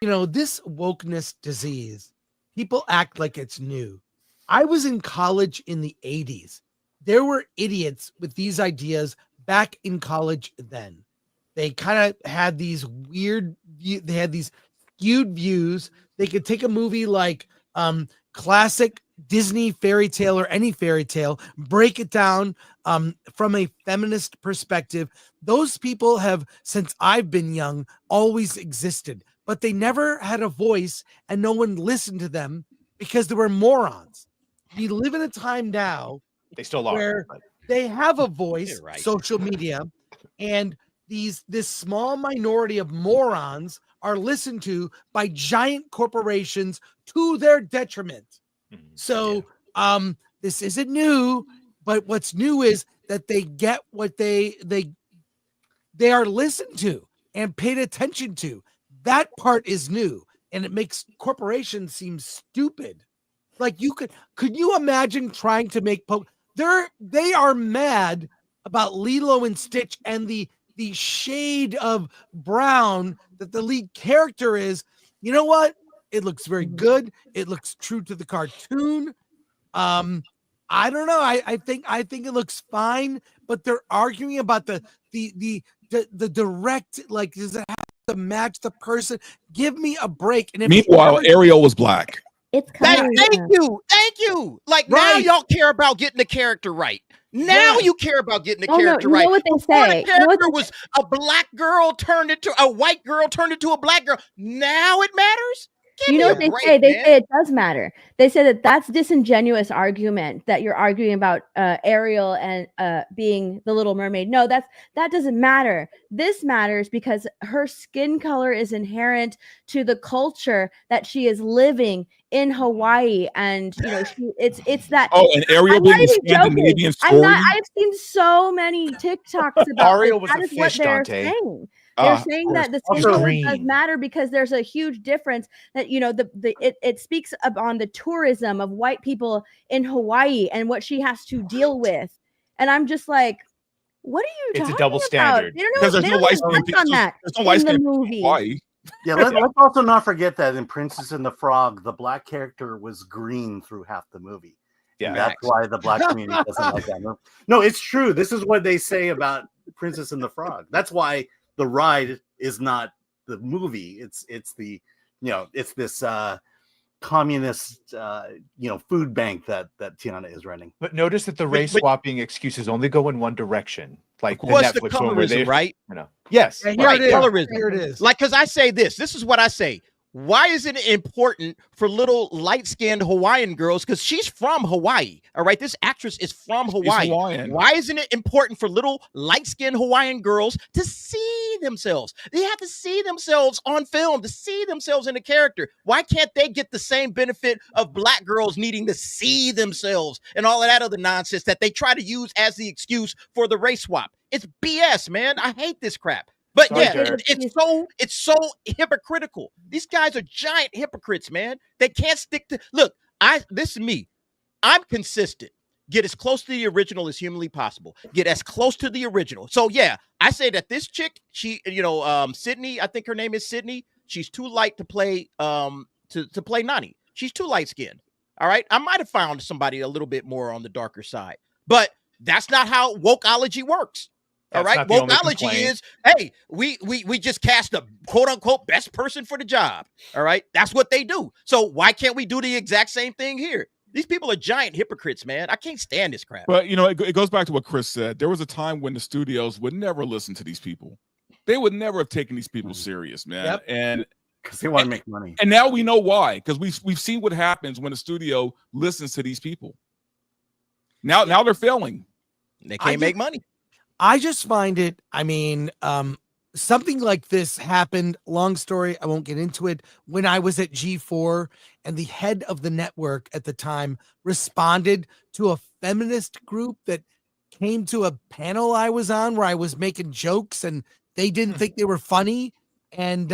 this wokeness disease, people act like it's new. I was in college in the 80s. There were idiots with these ideas back in college then. They kind of had these they had these skewed views. They could take a movie like classic Disney fairy tale or any fairy tale, break it down from a feminist perspective. Those people have, since I've been young, always existed, but they never had a voice and no one listened to them because they were morons. We live in a time now They still are, where but they have a voice, You're right. social media, and this small minority of morons are listened to by giant corporations to their detriment. So this isn't new, but what's new is that they get what they are listened to and paid attention to. That part is new, and it makes corporations seem stupid. Like could you imagine trying to make they are mad about Lilo and Stitch and the shade of brown that the lead character is. You know what? It looks very good. It looks true to the cartoon. I don't know. I think it looks fine, but they're arguing about the direct, like, does it have to match the person? Give me a break. And meanwhile, Ariel was black. It's kind of Thank you. Like now y'all care about getting the character right. Now you care about getting the character right. You know what they say. The character was a black girl turned into a white girl turned into a black girl. Now it matters. You know what they say? They say it does matter. They say that that's disingenuous argument that you're arguing about Ariel and being the Little Mermaid. No, that doesn't matter. This matters because her skin color is inherent to the culture that she is living in Hawaii, and it's that. Oh, and Ariel being Scandinavian story. I've seen so many TikToks about Ariel this. was That a is what fish, they're Dante. saying. They're saying that the skin color does matter because there's a huge difference that it speaks on the tourism of white people in Hawaii and what she has to deal with. And I'm just like, what are you talking about? It's a double standard. Because there's no light skin on that in the movie. Yeah, let's also not forget that in Princess and the Frog, the black character was green through half the movie. Yeah, that's why the black community doesn't like that movie. No, it's true. This is what they say about Princess and the Frog. That's why the ride is not the movie. It's the it's this communist food bank that Tiana is running. But notice that the race swapping excuses only go in one direction. Like the what's Netflix the one where colorism, right? Yes. Yeah, colorism. Here it is. Like, because I say this is what I say. Why is it important for little light-skinned Hawaiian girls? Because she's from Hawaii, all right? This actress is from Hawaii. Why isn't it important for little light-skinned Hawaiian girls to see themselves? They have to see themselves on film, to see themselves in the character. Why can't they get the same benefit of black girls needing to see themselves and all of that other nonsense that they try to use as the excuse for the race swap? It's BS, man. I hate this crap. But it's so hypocritical. These guys are giant hypocrites, man. They can't stick to. Look, this is me. I'm consistent. Get as close to the original as humanly possible. Get as close to the original. So yeah, I say that this chick, she, Sydney, I think her name is Sydney. She's too light to play to play Nani. She's too light skinned. All right, I might have found somebody a little bit more on the darker side, but that's not how wokeology works. All right, wokeology is, hey, we just cast a quote unquote best person for the job. All right, that's what they do. So why can't we do the exact same thing here? These people are giant hypocrites, man. I can't stand this crap. But it goes back to what Chris said. There was a time when the studios would never listen to these people. They would never have taken these people serious, man. Yep. And because they want to make money. And now we know why. Because we've seen what happens when a studio listens to these people. Now they're failing. They can't make money. I just find it, something like this happened, long story, I won't get into it, when I was at G4 and the head of the network at the time responded to a feminist group that came to a panel I was on where I was making jokes and they didn't think they were funny. And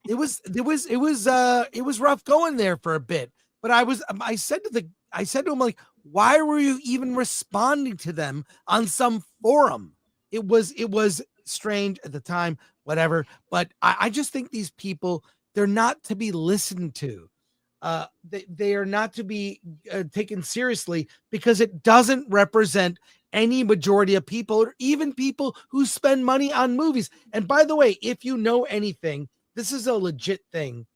it was rough going there for a bit. But I said to him, like, why were you even responding to them on some forum? It was strange at the time, whatever. But I just think these people, they're not to be listened to. They are not to be taken seriously because it doesn't represent any majority of people, or even people who spend money on movies. And by the way, if you know anything, this is a legit thing.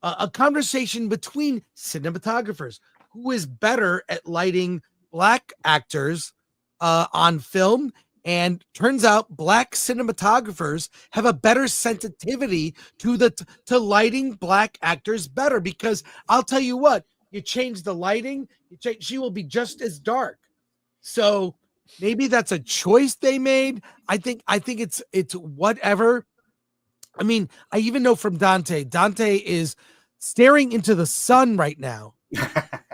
A conversation between cinematographers. Who is better at lighting black actors on film? And turns out black cinematographers have a better sensitivity to lighting black actors better, because I'll tell you what, you change the lighting, she will be just as dark. So maybe that's a choice they made. I think it's whatever. I mean, I even know from Dante. Dante is staring into the sun right now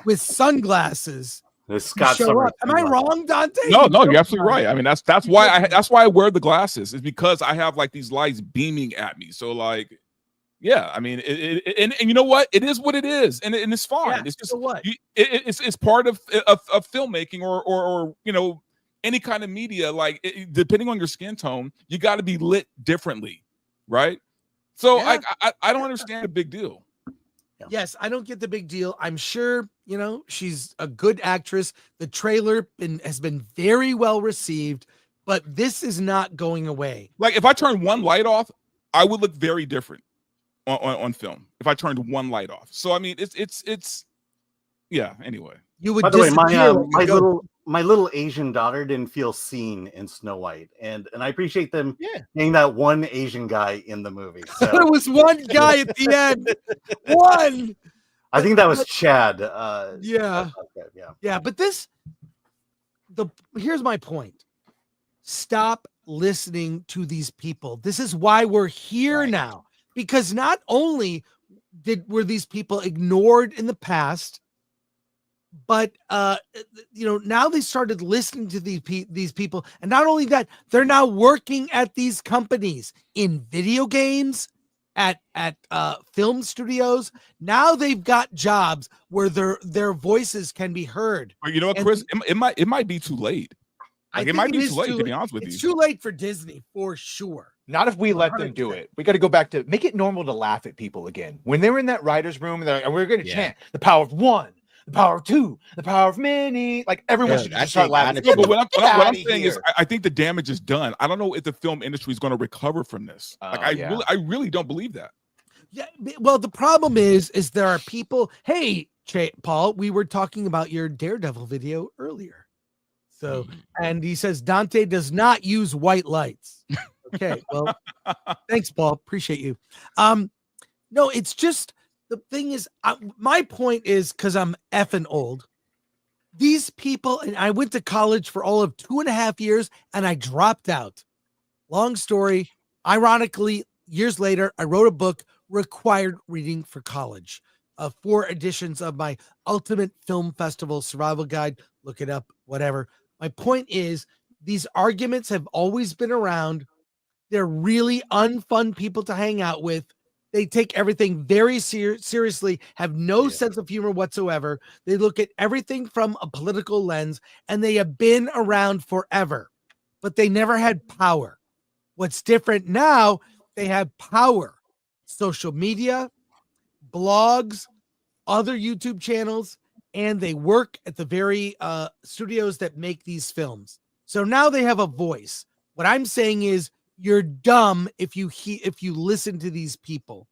with sunglasses. Am I wrong, Dante? No, you're absolutely right. I mean, that's why I wear the glasses, is because I have like these lights beaming at me. So like, yeah, I mean, and you know what? It is what it is, and it's fine. Yeah, it's just so what? It's part of filmmaking or you know, any kind of media. Like depending on your skin tone, you got to be lit differently, right? So Yeah. I don't understand the big deal. Yes, I don't get the big deal. I'm sure, you know, she's a good actress. The trailer has been very well received, but this is not going away. Like if I turn one light off, I would look very different on film if I turned one light off. So I mean, it's yeah. Anyway, you would. By the way, my little Asian daughter didn't feel seen in Snow White, and I appreciate them being that one Asian guy in the movie. So. There was one guy at the end. One. I think that was Chad. Yeah. Yeah. But here's my point. Stop listening to these people. This is why we're here now, because not only were these people ignored in the past, but you know, now they started listening to these people, and not only that, they're now working at these companies in video games, at film studios. Now they've got jobs where their voices can be heard. But you know what, Chris? It might be too late. Like, it might be too late, to be honest with you. It's too late for Disney, for sure. Not if we let them do it. We got to go back to make it normal to laugh at people again. When they were in that writer's room, and we're going to chant the power of one, the power of two, the power of many. Like everyone should just start laughing. No, but what I'm saying is, I think the damage is done. I don't know if the film industry is going to recover from this. I really don't believe that. Yeah. Well, the problem is there are people. Hey, Paul, we were talking about your Daredevil video earlier. So, and he says Dante does not use white lights. Okay, well, thanks, Paul. Appreciate you. No, it's just the thing is, my point is, because I'm effing old. These people, and I went to college for all of 2.5 years, and I dropped out. Long story. Ironically, years later, I wrote a book, required reading for college. 4 editions of my Ultimate Film Festival Survival Guide. Look it up, whatever. My point is, these arguments have always been around. They're really unfun people to hang out with. They take everything very seriously, have no sense of humor whatsoever. They look at everything from a political lens, and they have been around forever, but they never had power. What's different now, they have power. Social media, blogs, other YouTube channels, and they work at the very studios that make these films. So now they have a voice. What I'm saying is, you're dumb if you listen to these people.